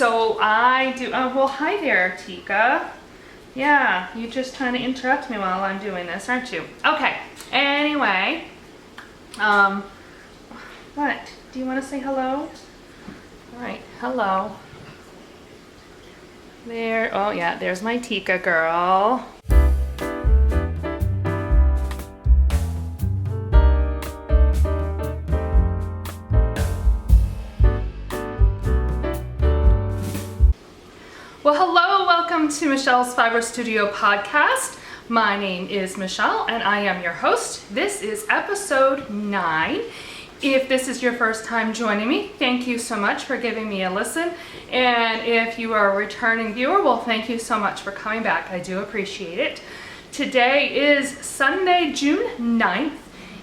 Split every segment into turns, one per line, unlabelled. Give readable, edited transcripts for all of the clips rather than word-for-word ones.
So I do, oh, well, hi there, Tika. Yeah, you're just trying to interrupt me while I'm doing this, aren't you? Okay, anyway, what? Do you want to say hello? All right, hello. There, oh yeah, there's my Tika girl. Well, hello, welcome to Michelle's Fiber Studio podcast. My name is Michelle and I am your host. This is episode 9. If this is your first time joining me, thank you so much for giving me a listen. And if you are a returning viewer, well, thank you so much for coming back. I do appreciate it. Today is Sunday, June 9th.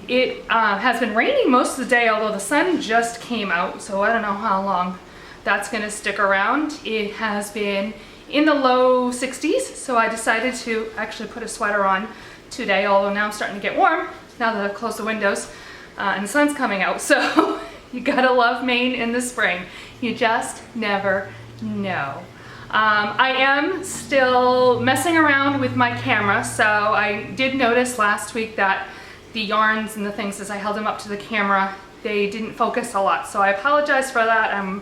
It has been raining most of the day, although the sun just came out, so I don't know how long that's going to stick around. It has been in the low 60s, so I decided to actually put a sweater on today, although now I'm starting to get warm now that I've closed the windows and the sun's coming out. So you gotta love Maine in the spring. You just never know. I am still messing around with my camera, so I did notice last week that the yarns and the things, as I held them up to the camera, they didn't focus a lot, so I apologize for that. I'm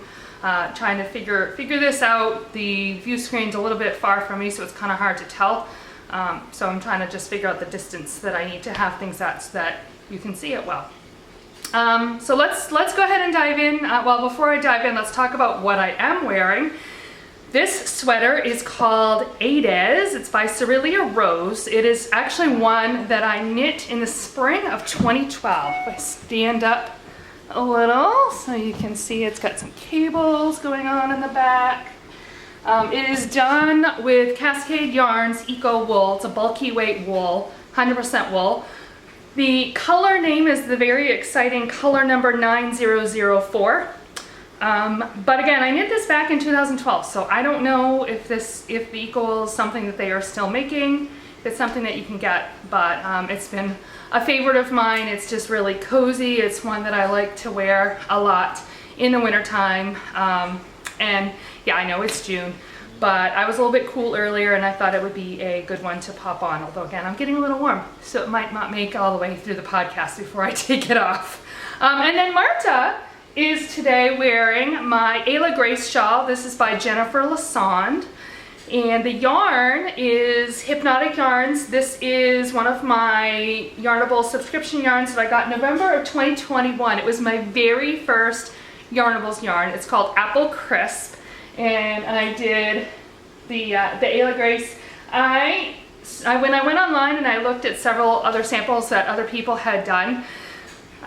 trying to figure this out. The view screen's a little bit far from me, so it's kind of hard to tell. So I'm trying to just figure out the distance that I need to have things at so that you can see it well. So let's go ahead and dive in. Well, before I dive in, let's talk about what I am wearing. This sweater is called Aidez. It's by Cirilia Rose. It is actually one that I knit in the spring of 2012. If I stand up a little so you can see, it's got some cables going on in the back. It is done with Cascade Yarns Eco Wool. It's a bulky weight wool, 100% wool. The color name is the very exciting color number 9004. But again, I knit this back in 2012, so I don't know if the Eco Wool is something that they are still making. It's something that you can get, but it's been a favorite of mine. It's just really cozy. It's one that I like to wear a lot in the wintertime. And yeah, I know it's June, but I was a little bit cool earlier and I thought it would be a good one to pop on. Although again, I'm getting a little warm, so it might not make all the way through the podcast before I take it off. And then Marta is today wearing my Aila Grace shawl. This is by Jennifer Lassonde. And the yarn is Hypnotic Yarns. This is one of my Yarnable subscription yarns that I got in November of 2021. It was my very first Yarnables yarn. It's called Apple Crisp. And I did the Aila Grace. When I went online and I looked at several other samples that other people had done,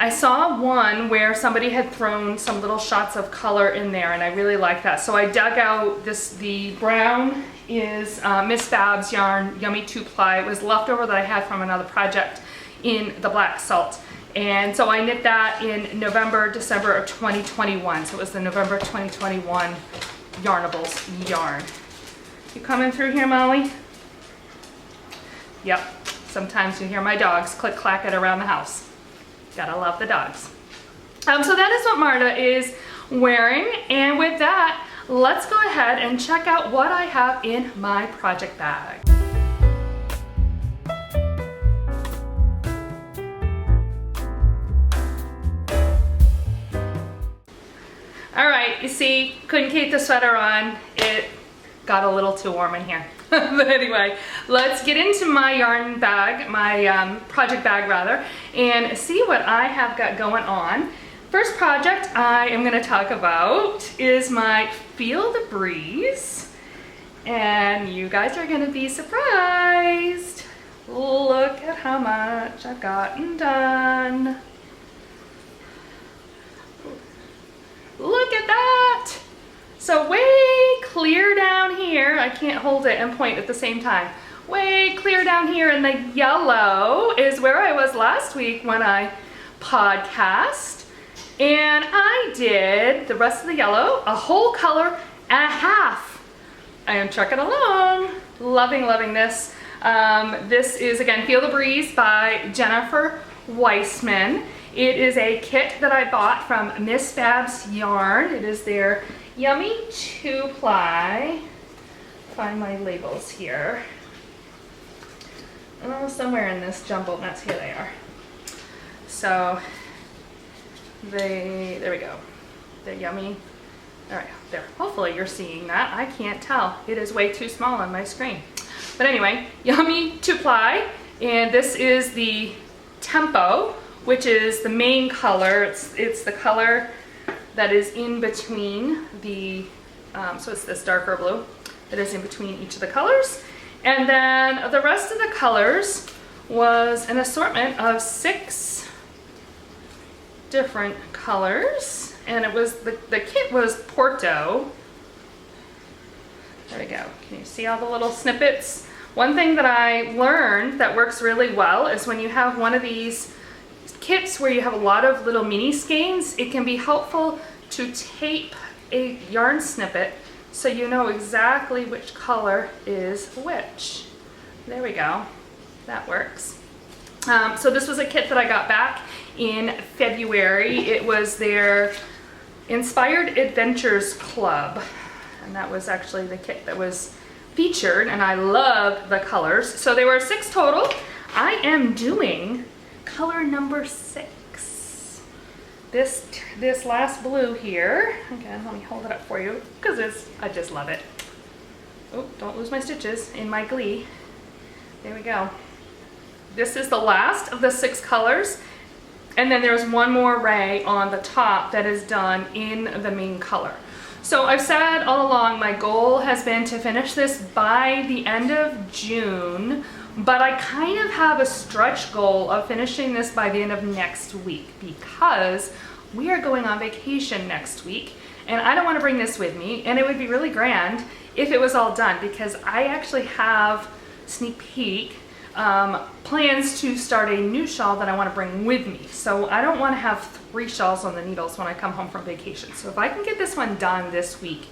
I saw one where somebody had thrown some little shots of color in there, and I really like that. So I dug out the brown is Miss Bab's yarn, Yummy 2-ply. It was leftover that I had from another project in the black salt. And so I knit that in November, December of 2021. So it was the November 2021 Yarnables yarn. You coming through here, Molly? Yep, sometimes you hear my dogs click-clacking around the house. Gotta love the dogs. So that is what Marta is wearing, and with that, let's go ahead and check out what I have in my project bag. All right, you see, couldn't keep the sweater on. It got a little too warm in here. But anyway, let's get into my yarn bag, my project bag rather, and see what I have got going on. First project I am going to talk about is my Feel the Breeze, and you guys are going to be surprised. Look at how much I've gotten done. Look at that! So way clear down here, I can't hold it and point at the same time. Way clear down here in the yellow is where I was last week when I podcast. And I did the rest of the yellow, a whole color and a half. I am trucking along. Loving, loving this. This is, again, Feel the Breeze by Jennifer Weissman. It is a kit that I bought from Miss Bab's Yarn. It is their Yummy 2-ply. Find my labels here. Oh, somewhere in this jumbled mess, here they are. So there we go. They're yummy. All right, there. Hopefully you're seeing that. I can't tell. It is way too small on my screen. But anyway, yummy 2-ply, and this is the Tempo, which is the main color. It's the color that is in between the, so it's this darker blue that is in between each of the colors. And then the rest of the colors was an assortment of 6 different colors. And it was, the kit was Porto. There we go. Can you see all the little snippets? One thing that I learned that works really well is when you have one of these kits where you have a lot of little mini skeins, it can be helpful to tape a yarn snippet so you know exactly which color is which. There we go. That works. So this was a kit that I got back in February. It was their Inspired Adventures Club, and that was actually the kit that was featured, and I loved the colors. So there were 6 total. I am doing color number 6. This last blue here. Again, let me hold it up for you because I just love it. Oh, don't lose my stitches in my glee. There we go. This is the last of the 6 colors. And then there's one more array on the top that is done in the main color. So I've said all along my goal has been to finish this by the end of June, but I kind of have a stretch goal of finishing this by the end of next week because we are going on vacation next week and I don't want to bring this with me, and it would be really grand if it was all done because I actually have, sneak peek, plans to start a new shawl that I want to bring with me. So I don't want to have 3 shawls on the needles when I come home from vacation. So if I can get this one done this week,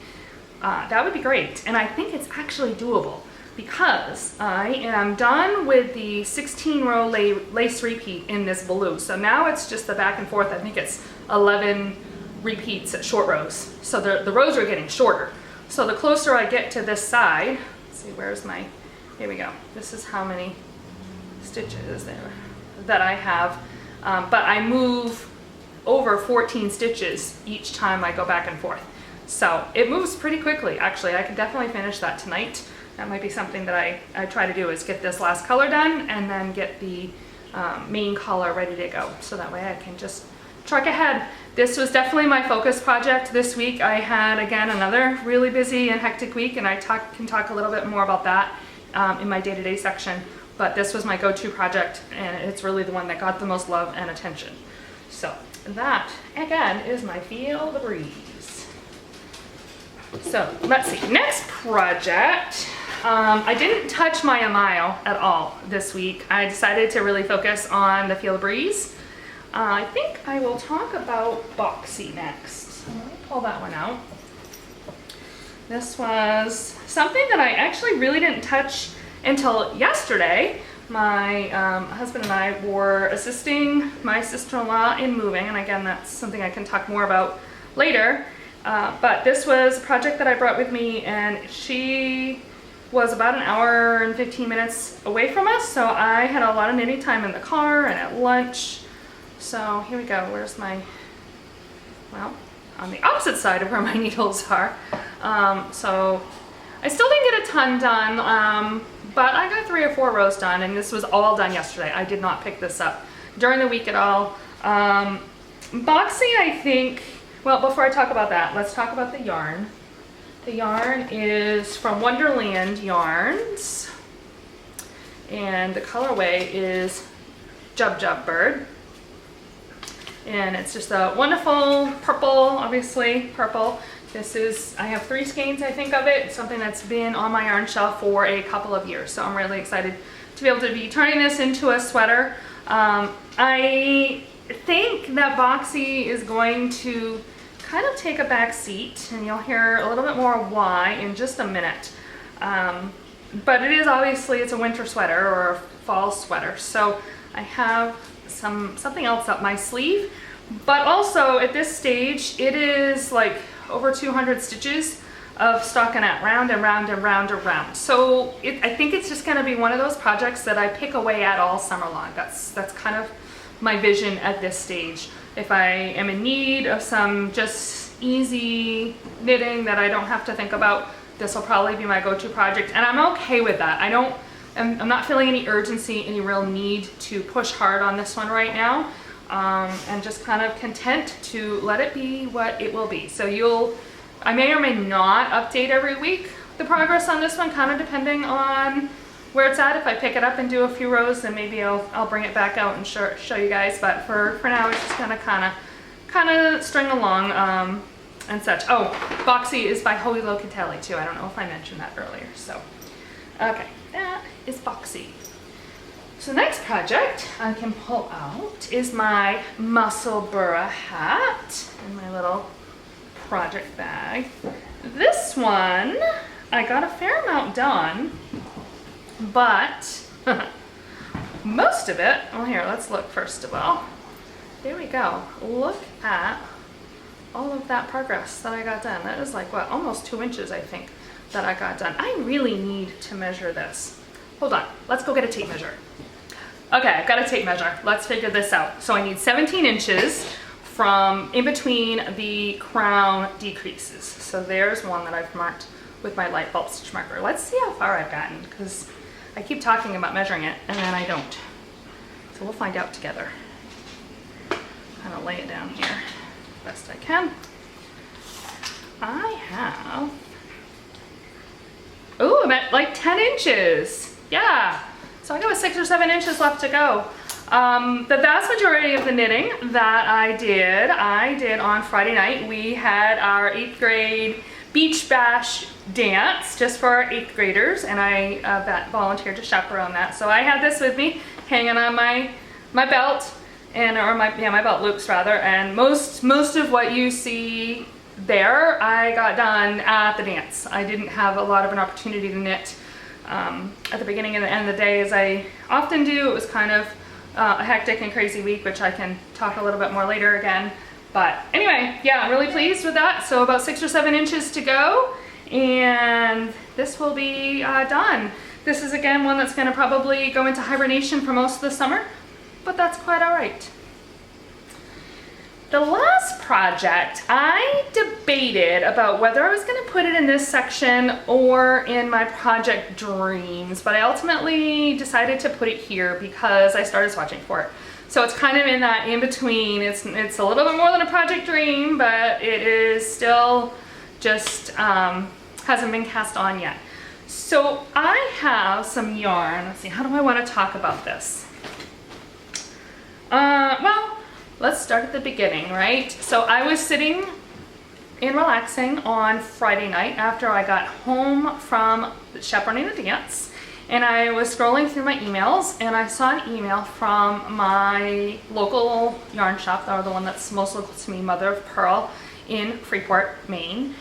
that would be great. And I think it's actually doable because I am done with the 16-row lace repeat in this blue. So now it's just the back and forth. I think it's 11 repeats at short rows. So the rows are getting shorter. So the closer I get to this side, let's see, where's my, here we go. This is how many stitches there that I have, but I move over 14 stitches each time I go back and forth. So it moves pretty quickly. Actually, I could definitely finish that tonight. That might be something that I try to do, is get this last color done and then get the main color ready to go. So that way I can just truck ahead. This was definitely my focus project this week. I had, again, another really busy and hectic week, and I can talk a little bit more about that in my day-to-day section. But this was my go-to project, and it's really the one that got the most love and attention. So that, again, is my Feel the Breeze. So let's see, next project. I didn't touch my Amile at all this week. I decided to really focus on the Feel the Breeze. I think I will talk about Boxy next. Let me pull that one out. This was something that I actually really didn't touch until yesterday. My husband and I were assisting my sister-in-law in moving, and again, that's something I can talk more about later. But this was a project that I brought with me, and she was about an hour and 15 minutes away from us, so I had a lot of knitting time in the car and at lunch. So here we go. Where's my, well, on the opposite side of where my needles are. So I still didn't get a ton done, but I got 3 or 4 rows done, and this was all done yesterday. I did not pick this up during the week at all. Boxy, I think, well, before I talk about that, let's talk about the yarn. The yarn is from Wonderland Yarns, and the colorway is Jub Jub Bird. And it's just a wonderful purple, obviously purple. This is, I have 3 skeins, I think, of it. It's something that's been on my yarn shelf for a couple of years. So I'm really excited to be able to be turning this into a sweater. I think that Boxy is going to kind of take a back seat, and you'll hear a little bit more why in just a minute. But it is obviously, it's a winter sweater or a fall sweater. So I have something else up my sleeve, but also at this stage it is like over 200 stitches of stockinette, round and round and round and round. So I think it's just gonna be one of those projects that I pick away at all summer long. That's kind of my vision at this stage. If I am in need of some just easy knitting that I don't have to think about, this will probably be my go-to project, and I'm okay with that. I'm not feeling any urgency, any real need to push hard on this one right now, and just kind of content to let it be what it will be. So I may or may not update every week the progress on this one, kind of depending on where it's at. If I pick it up and do a few rows, then maybe I'll bring it back out and show you guys. But for now, it's just gonna kind of string along and such. Oh, Boxy is by Locatelli too. I don't know if I mentioned that earlier. So, okay, that is Boxy. So the next project I can pull out is my Musselburgh hat in my little project bag. This one, I got a fair amount done, but most of it, well here, let's look first of all. There we go. Look at all of that progress that I got done. That is like, what, almost 2 inches, I think, that I got done. I really need to measure this. Hold on, let's go get a tape measure. Okay, I've got a tape measure. Let's figure this out. So I need 17 inches from in between the crown decreases. So there's one that I've marked with my light bulb stitch marker. Let's see how far I've gotten, because I keep talking about measuring it and then I don't. So we'll find out together. Kind of lay it down here best I can. I have, ooh, I'm at like 10 inches. Yeah, so I got 6 or 7 inches left to go. The vast majority of the knitting that I did on Friday night. We had our 8th grade beach bash dance just for our 8th graders, and I volunteered to chaperone that. So I had this with me hanging on my belt, my belt loops rather, and most of what you see there I got done at the dance. I didn't have a lot of an opportunity to knit at the beginning and the end of the day, as I often do. It was kind of a hectic and crazy week, which I can talk a little bit more later again. But anyway, yeah, I'm really pleased with that. So about 6 or 7 inches to go, and this will be done. This is again one that's going to probably go into hibernation for most of the summer, but that's quite all right. The last project, I debated about whether I was going to put it in this section or in my project dreams, but I ultimately decided to put it here because I started swatching for it. So it's kind of in that in-between. It's a little bit more than a project dream, but it is still just hasn't been cast on yet. So I have some yarn. Let's see, how do I want to talk about this? Well, let's start at the beginning, right? So I was sitting and relaxing on Friday night after I got home from chaperoning the dance, and I was scrolling through my emails, and I saw an email from my local yarn shop, or the one that's most local to me, Mother of Pearl in Freeport, Maine.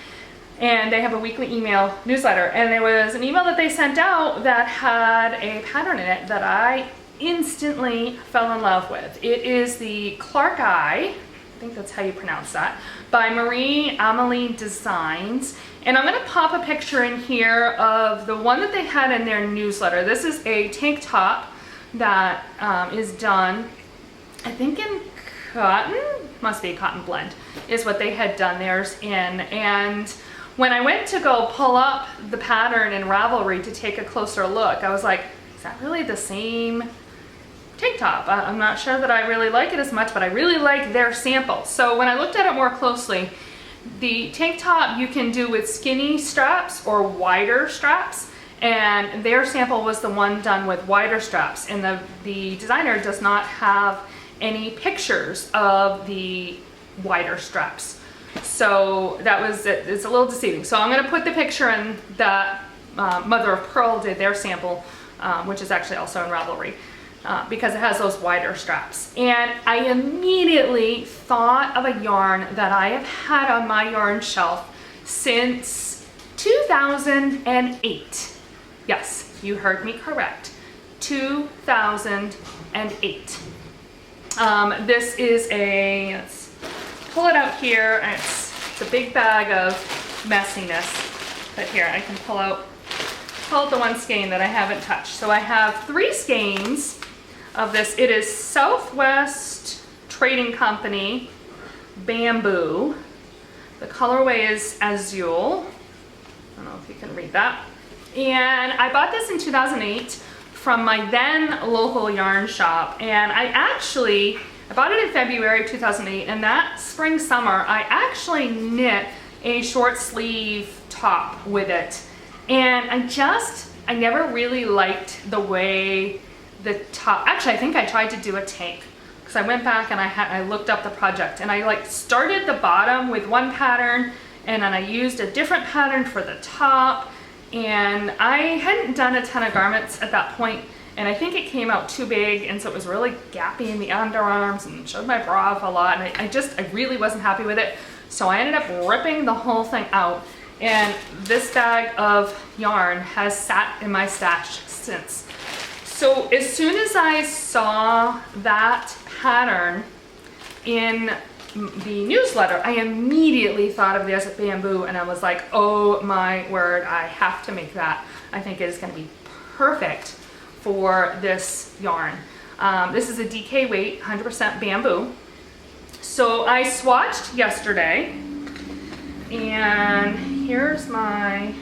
And they have a weekly email newsletter, and there was an email that they sent out that had a pattern in it that I instantly fell in love with. It is the Clarkei, I think that's how you pronounce that, by Marie Amelie Designs. And I'm going to pop a picture in here of the one that they had in their newsletter. This is a tank top that is done, I think in cotton, must be a cotton blend, is what they had done theirs in. And when I went to go pull up the pattern in Ravelry to take a closer look, I was like, is that really the same tank top? I'm not sure that I really like it as much, but I really like their sample. So when I looked at it more closely, the tank top you can do with skinny straps or wider straps, and their sample was the one done with wider straps, and the designer does not have any pictures of the wider straps. So that was it. It's a little deceiving. So I'm going to put the picture in that Mother of Pearl did their sample, which is actually also in Ravelry, because it has those wider straps. And I immediately thought of a yarn that I have had on my yarn shelf since 2008. Yes, you heard me correct. 2008. This is a, let's pull it out here. It's It's a big bag of messiness. But here, I can pull out the one skein that I haven't touched. So I have 3 skeins of this. It is Southwest Trading Company Bamboo. The colorway is Azul. I don't know if you can read that. And I bought this in 2008 from my then local yarn shop. And I bought it in February of 2008, and that spring summer, I actually knit a short sleeve top with it. And I never really liked the way the top, actually I think I tried to do a tank, because I went back and I looked up the project, and I like started the bottom with one pattern, and then I used a different pattern for the top, and I hadn't done a ton of garments at that point, and I think it came out too big, and so it was really gappy in the underarms and showed my bra off a lot, and I really wasn't happy with it. So I ended up ripping the whole thing out, and this bag of yarn has sat in my stash since. So as soon as I saw that pattern in the newsletter, I immediately thought of this bamboo, and I was like, oh my word, I have to make that. I think it is going to be perfect for this yarn. This is a DK weight, 100% bamboo. So I swatched yesterday, and here's my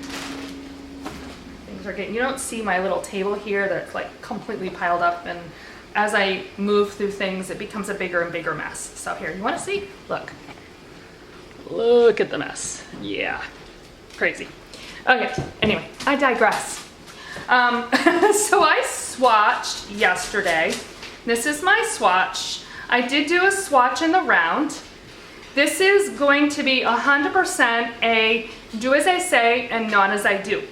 things are getting, you don't see my little table here that's like completely piled up, and as I move through things it becomes a bigger and bigger mess. So here, you want to see? Look at the mess. Yeah, crazy. Okay, anyway, I digress. So I swatched yesterday. This is my swatch. I did do a swatch in the round. This is going to be 100% a do as I say and not as I do.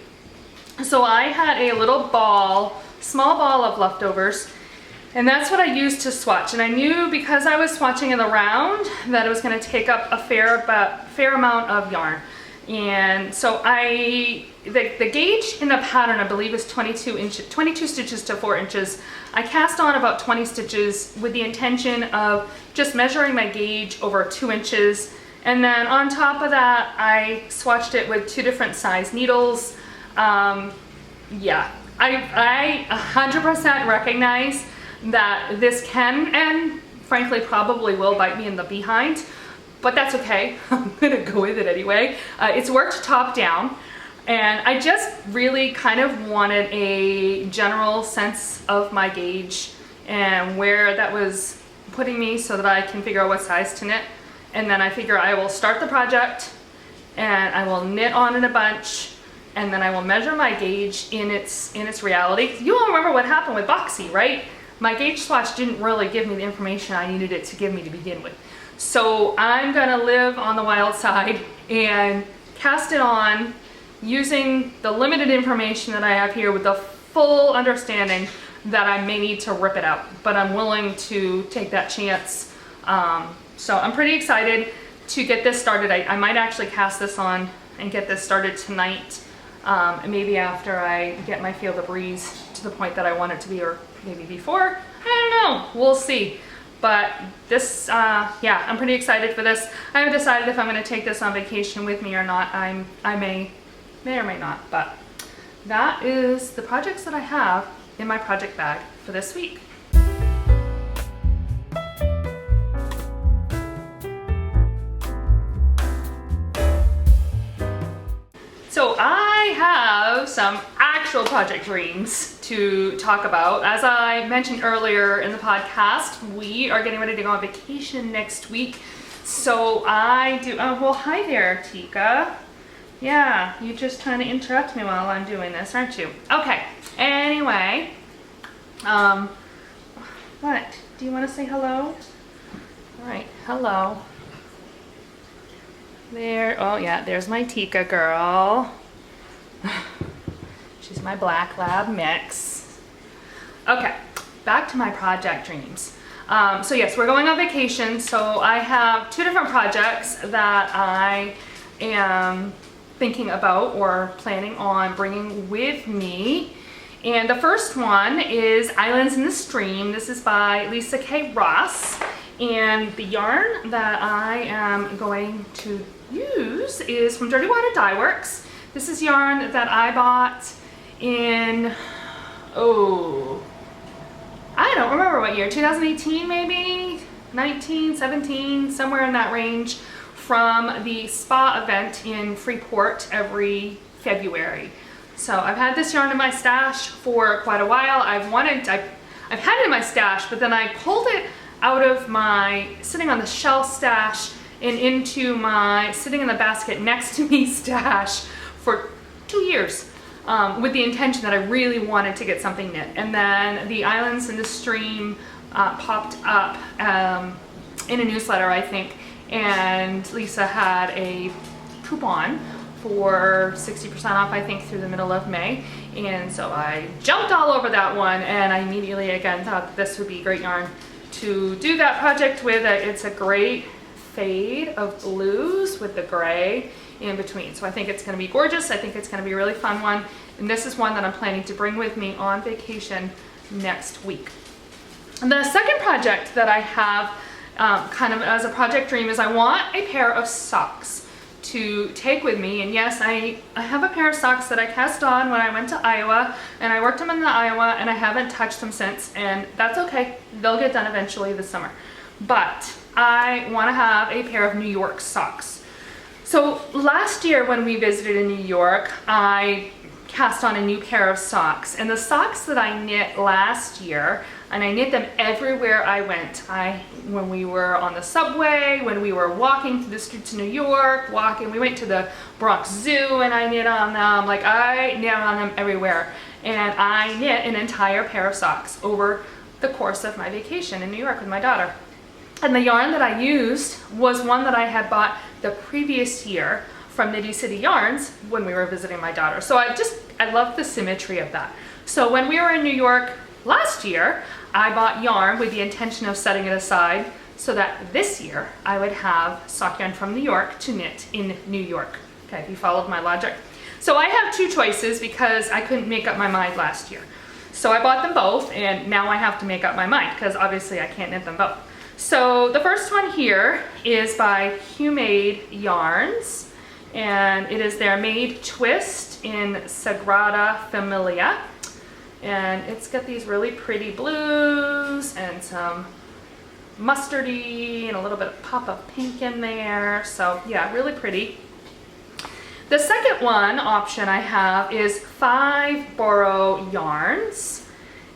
So I had a little ball, small ball of leftovers, and that's what I used to swatch. And I knew because I was swatching in the round that it was going to take up a fair amount of yarn. And so the gauge in the pattern, I believe, is 22 stitches to 4 inches. I cast on about 20 stitches with the intention of just measuring my gauge over 2 inches. And then on top of that, I swatched it with 2 different size needles. Yeah, I 100% recognize that this can, and frankly probably will, bite me in the behind. But that's okay, I'm gonna go with it anyway. It's worked top down, and I just really kind of wanted a general sense of my gauge and where that was putting me so that I can figure out what size to knit. And then I figure I will start the project and I will knit on in a bunch, and then I will measure my gauge in its reality. You all remember what happened with Boxy, right? My gauge swatch didn't really give me the information I needed it to give me to begin with. So I'm gonna live on the wild side and cast it on using the limited information that I have here with the full understanding that I may need to rip it out, but I'm willing to take that chance. So I'm pretty excited to get this started. I might actually cast this on and get this started tonight, maybe after I get my feel the breeze to the point that I want it to be, or maybe before, I don't know, we'll see. But this, yeah, I'm pretty excited for this. I haven't decided if I'm gonna take this on vacation with me or not. I may or may not, but that is the projects that I have in my project bag for this week. So I have some actual project dreams to talk about. As I mentioned earlier in the podcast, we are getting ready to go on vacation next week. So I do, oh, well, hi there, Tika. Yeah, you just kind of interrupt me while I'm doing this, aren't you? Okay, anyway, what? Do you want to say hello? All right, hello. There, oh yeah, there's my Tika girl. She's my black lab mix. Okay, back to my project dreams. So yes, we're going on vacation, so I have 2 different projects that I am thinking about or planning on bringing with me. And the first one is Islands in the Stream. This is by Lisa K. Ross. And the yarn that I am going to use is from Dirty Water Dyeworks. This is yarn that I bought in, oh, I don't remember what year, 2018 maybe, 19, 17, somewhere in that range, from the spa event in Freeport every February. So I've had this yarn in my stash for quite a while. I've had it in my stash, but then I pulled it out of my sitting on the shelf stash and into my sitting in the basket next to me stash for 2 years, with the intention that I really wanted to get something knit. And then the Islands in the Stream popped up in a newsletter, I think, and Lisa had a coupon for 60% off, I think, through the middle of May. And so I jumped all over that one, and I immediately again thought that this would be great yarn to do that project with. It's a great fade of blues with the gray in between. So I think it's going to be gorgeous. I think it's going to be a really fun one. And this is one that I'm planning to bring with me on vacation next week. And the second project that I have kind of as a project dream is I want a pair of socks to take with me. And yes, I have a pair of socks that I cast on when I went to Iowa, and I worked them in the Iowa, and I haven't touched them since, and that's okay. They'll get done eventually this summer. But I want to have a pair of New York socks. So last year when we visited in New York, I cast on a new pair of socks, and the socks that I knit last year, and I knit them everywhere I went. When we were on the subway, when we were walking through the streets of New York, we went to the Bronx Zoo and I knit on them. Like, I knit on them everywhere. And I knit an entire pair of socks over the course of my vacation in New York with my daughter. And the yarn that I used was one that I had bought the previous year from Nitty City Yarns when we were visiting my daughter. So I love the symmetry of that. So when we were in New York last year, I bought yarn with the intention of setting it aside so that this year I would have sock yarn from New York to knit in New York. Okay, you followed my logic. So I have two choices because I couldn't make up my mind last year. So I bought them both, and now I have to make up my mind because obviously I can't knit them both. So the first one here is by HuMade Yarns, and it is their Made Twist in Sagrada Familia. And it's got these really pretty blues and some mustardy and a little bit of pop of pink in there. So yeah, really pretty. The second one option I have is 5 Borough yarns,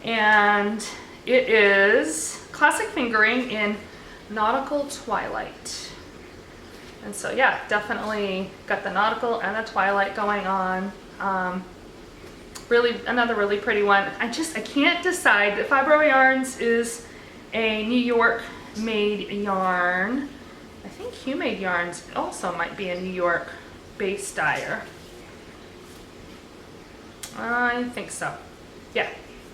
and it is classic fingering in Nautical Twilight. And so yeah, definitely got the nautical and the twilight going on. Really, another really pretty one. I can't decide. The 5 Borough Yarns is a New York made yarn. I think HuMade Yarns also might be a New York based dyer. I think so. Yeah,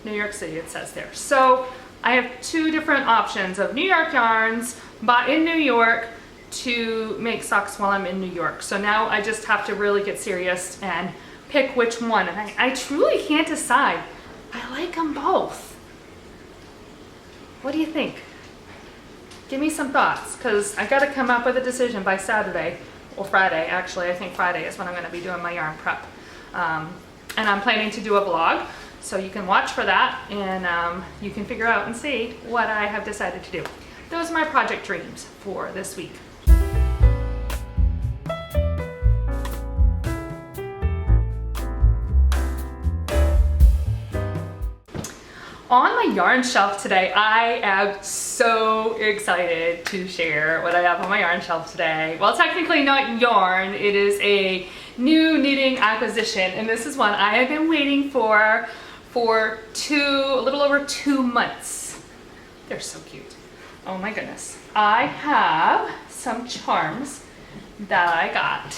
New York City it says there. So I have 2 different options of New York yarns bought in New York to make socks while I'm in New York. So now I just have to really get serious and pick which one, and I truly can't decide. I like them both. What do you think? Give me some thoughts, because I gotta come up with a decision by Saturday, or Friday actually. I think Friday is when I'm gonna be doing my yarn prep. And I'm planning to do a vlog, so you can watch for that, and you can figure out and see what I have decided to do. Those are my project dreams for this week. On my yarn shelf today, I am so excited to share what I have on my yarn shelf today. Well, technically not yarn, it is a new knitting acquisition, and this is one I have been waiting for a little over 2 months. They're so cute. Oh my goodness. I have some charms that I got,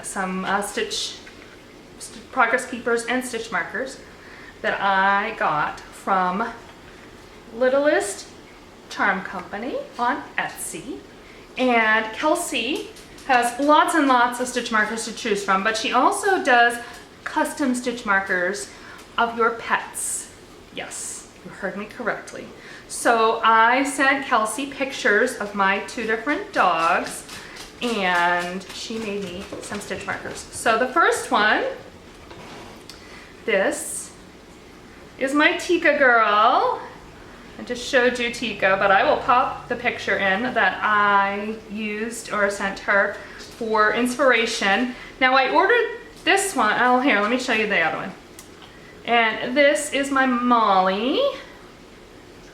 some stitch progress keepers and stitch markers that I got from Littlest Charm Company on Etsy. And Kelsey has lots and lots of stitch markers to choose from, but she also does custom stitch markers of your pets. Yes, you heard me correctly. So I sent Kelsey pictures of my 2 different dogs, and she made me some stitch markers. So the first one, this is my Tika girl. I just showed you Tika, but I will pop the picture in that I used or sent her for inspiration. Now I ordered this one. Oh, here, let me show you the other one. And this is my Molly.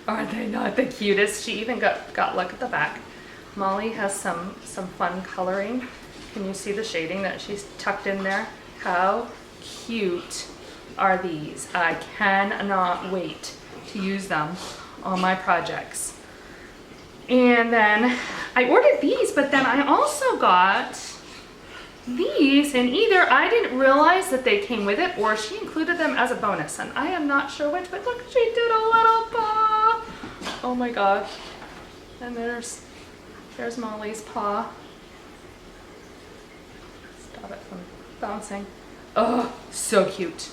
Aren't they not the cutest? She even got look at the back. Molly has some fun coloring. Can you see the shading that she's tucked in there? How cute are these? I cannot wait to use them on my projects. And then I ordered these, but then I also got these, and either I didn't realize that they came with it or she included them as a bonus, and I am not sure which, but look, she did a little paw. Oh my god. And there's Molly's paw. Stop it from bouncing. Oh, so cute.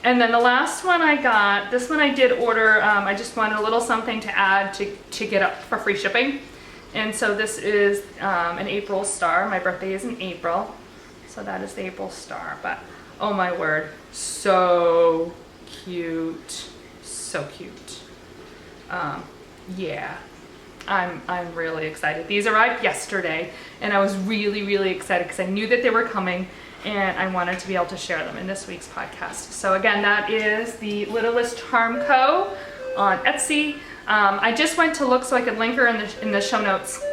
And then the last one I got, this one I did order, I just wanted a little something to add to get up for free shipping. And so this is an April star. My birthday is in April, so that is the April star. But oh my word, so cute, so cute. Yeah, I'm really excited. These arrived yesterday, and I was really excited because I knew that they were coming, and I wanted to be able to share them in this week's podcast. So again, that is the Littlest Charm Co. on Etsy. I just went to look so I could link her in the show notes,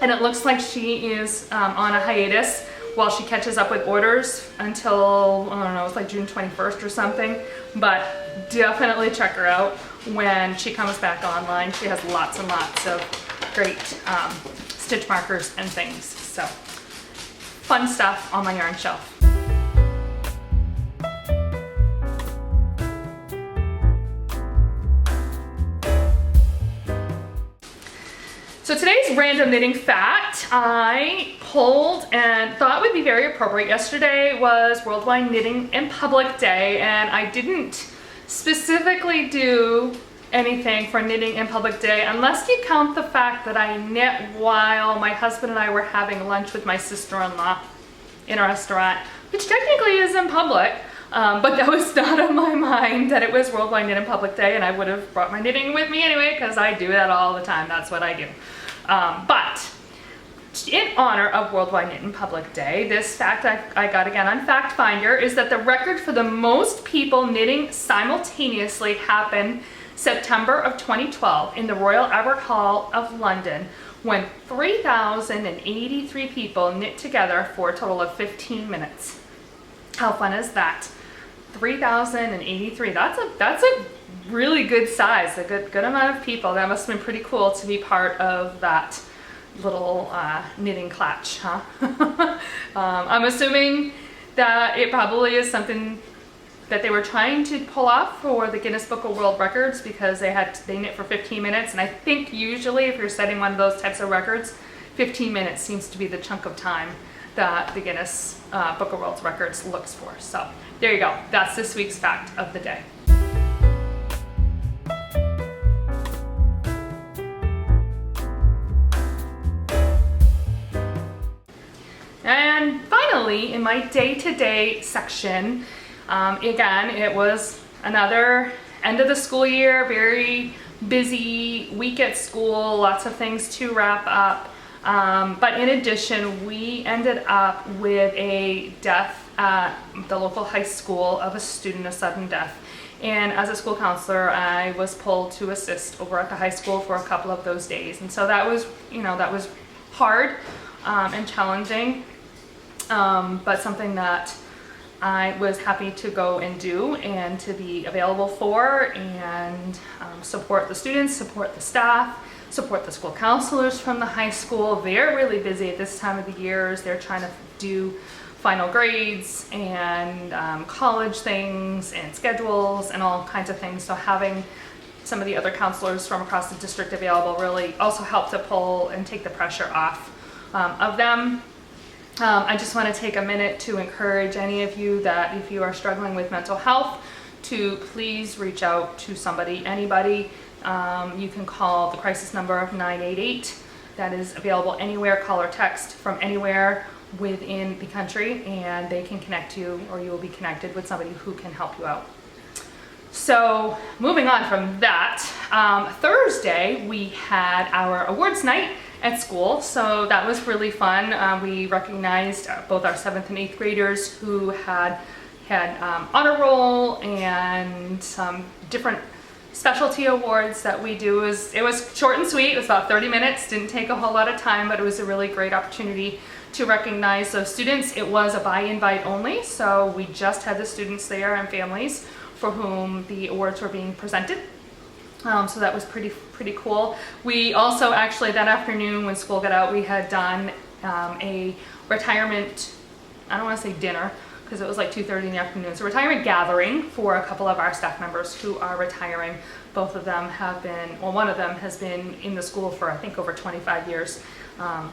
and it looks like she is on a hiatus while she catches up with orders until, I don't know, it's like June 21st or something, but definitely check her out when she comes back online. She has lots and lots of great stitch markers and things, so fun stuff on my yarn shelf. So today's random knitting fact I pulled and thought would be very appropriate. Yesterday was Worldwide Knitting in Public Day, and I didn't specifically do anything for Knitting in Public Day unless you count the fact that I knit while my husband and I were having lunch with my sister-in-law in a restaurant, which technically is in public. But that was not on my mind that it was Worldwide Knit in Public Day, and I would have brought my knitting with me anyway because I do that all the time. That's what I do. But in honor of Worldwide Knit in Public Day, this fact I got again on Fact Finder is that the record for the most people knitting simultaneously happened September of 2012 in the Royal Albert Hall of London, when 3,083 people knit together for a total of 15 minutes. How fun is that? 3,083. That's a really good size, a good amount of people. That must have been pretty cool to be part of that little knitting clutch, huh? I'm assuming that it probably is something that they were trying to pull off for the Guinness Book of World Records, because they knit for 15 minutes, and I think usually if you're setting one of those types of records, 15 minutes seems to be the chunk of time that the Guinness Book of World Records looks for. So there you go. That's this week's fact of the day. And finally, in my day-to-day section, again, it was another end of the school year, very busy week at school, lots of things to wrap up. But in addition, we ended up with a death at the local high school of a student, a sudden death. And as a school counselor, I was pulled to assist over at the high school for a couple of those days. And so that was, that was hard and challenging, but something that I was happy to go and do and to be available for, and support the students, support the staff, support the school counselors from the high school. They're really busy at this time of the year as they're trying to do final grades and college things and schedules and all kinds of things. So having some of the other counselors from across the district available really also helped to pull and take the pressure off of them. I just want to take a minute to encourage any of you that if you are struggling with mental health, to please reach out to somebody, anybody. You can call the crisis number of 988 that is available anywhere, call or text from anywhere within the country, and they can connect you, or you will be connected with somebody who can help you out. So moving on from that, Thursday we had our awards night at school, so that was really fun. We recognized both our 7th and 8th graders who had honor roll and some different specialty awards that we do. It was short and sweet. It was about 30 minutes, didn't take a whole lot of time, but it was a really great opportunity to recognize those students. It was a by invite only, so we just had the students there and families for whom the awards were being presented. So that was pretty cool. We also actually that afternoon when school got out, we had done a retirement, I don't want to say dinner, because it was like 2:30 in the afternoon. So retirement gathering for a couple of our staff members who are retiring. Both of them have been, well, one of them has been in the school for I think over 25 years.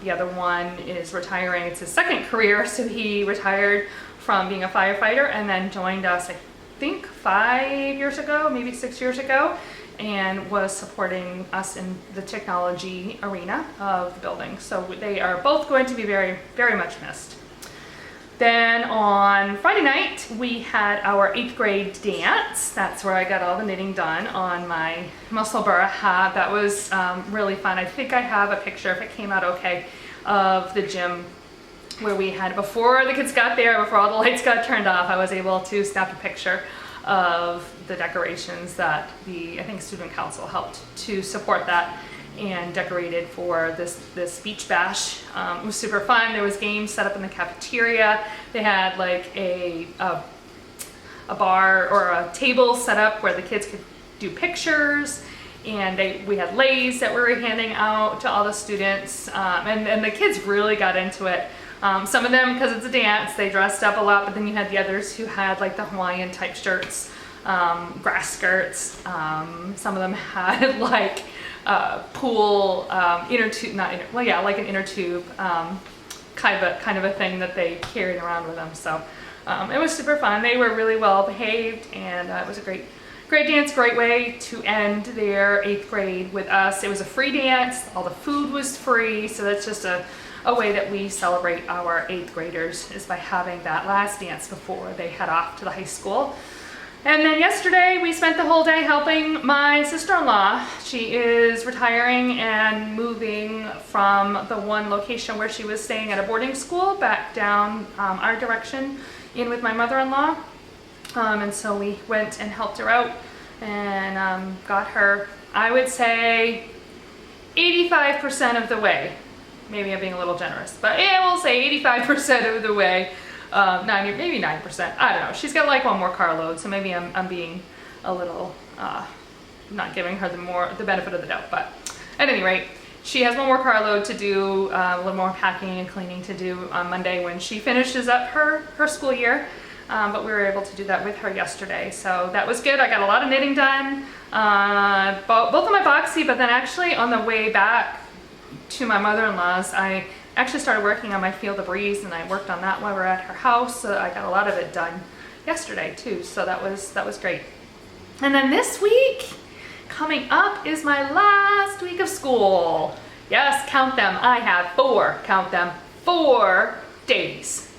The other one is retiring. It's his second career, so he retired from being a firefighter and then joined us, I think 5 years ago, maybe 6 years ago, and was supporting us in the technology arena of the building. So they are both going to be very, very much missed. Then on Friday night, we had our 8th grade dance. That's where I got all the knitting done on my Musselburgh hat. That was really fun. I think I have a picture, if it came out okay, of the gym where we had, before the kids got there, before all the lights got turned off, I was able to snap a picture of the decorations that I think Student Council helped to support that and decorated for this beach bash. It was super fun. There was games set up in the cafeteria. They had like a bar or a table set up where the kids could do pictures, and we had lays that we were handing out to all the students, and the kids really got into it. Some of them, because it's a dance, they dressed up a lot, but then you had the others who had like the Hawaiian type shirts, grass skirts. Some of them had like pool inner tube, like an inner tube kind of a thing that they carried around with them. So it was super fun. They were really well behaved, and it was a great dance, great way to end their 8th grade with us. It was a free dance. All the food was free, so that's just a way that we celebrate our 8th graders, is by having that last dance before they head off to the high school. And then yesterday we spent the whole day helping my sister-in-law. She is retiring and moving from the one location where she was staying at a boarding school back down our direction in with my mother-in-law. And so we went and helped her out and got her, I would say, 85% of the way. Maybe I'm being a little generous, but yeah, we'll say 85% of the way. 90, maybe 9%. I don't know. She's got like one more carload, so maybe I'm being a little not giving her the benefit of the doubt. But at any rate, she has one more carload to do, a little more packing and cleaning to do on Monday when she finishes up her school year. But we were able to do that with her yesterday, so that was good. I got a lot of knitting done, both on my Boxy, but then actually on the way back to my mother-in-law's, I actually started working on my Feel the Breeze, and I worked on that while we were at her house, so I got a lot of it done yesterday too, so that was great. And then this week, coming up, is my last week of school. Yes, count them. I have 4, count them, 4 days.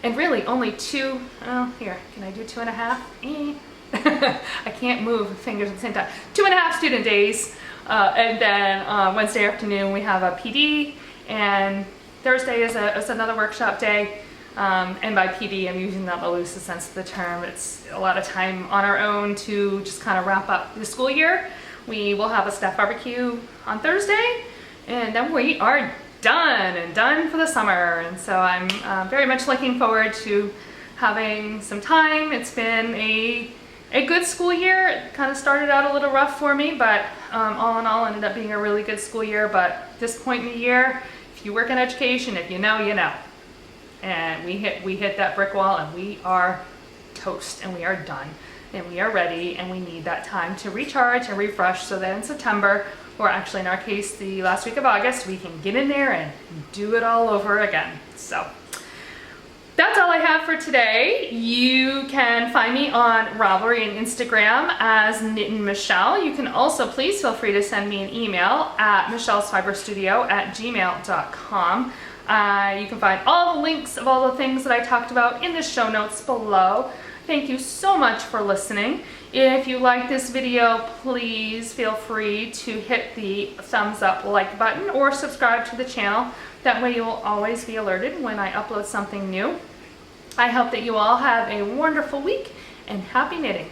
And really only 2, oh, here, can I do 2.5? I can't move fingers at the same time. 2.5 student days, and then Wednesday afternoon we have a PD, and Thursday is another workshop day, and by PD I'm using that in the loosest sense of the term. It's a lot of time on our own to just kind of wrap up the school year. We will have a staff barbecue on Thursday, and then we are done for the summer. And so I'm very much looking forward to having some time. It's been a good school year. It kind of started out a little rough for me, but all in all ended up being a really good school year. But at this point in the year, if you work in education, if you know, you know. And we hit that brick wall, and we are toast, and we are done, and we are ready, and we need that time to recharge and refresh, so that in September, or actually in our case the last week of August, we can get in there and do it all over again. So that's all I have for today. You can find me on Ravelry and Instagram as Knittin' Michelle. You can also please feel free to send me an email at michellesfiberstudio@gmail.com. You can find all the links of all the things that I talked about in the show notes below. Thank you so much for listening. If you like this video, please feel free to hit the thumbs up like button or subscribe to the channel. That way you will always be alerted when I upload something new. I hope that you all have a wonderful week and happy knitting.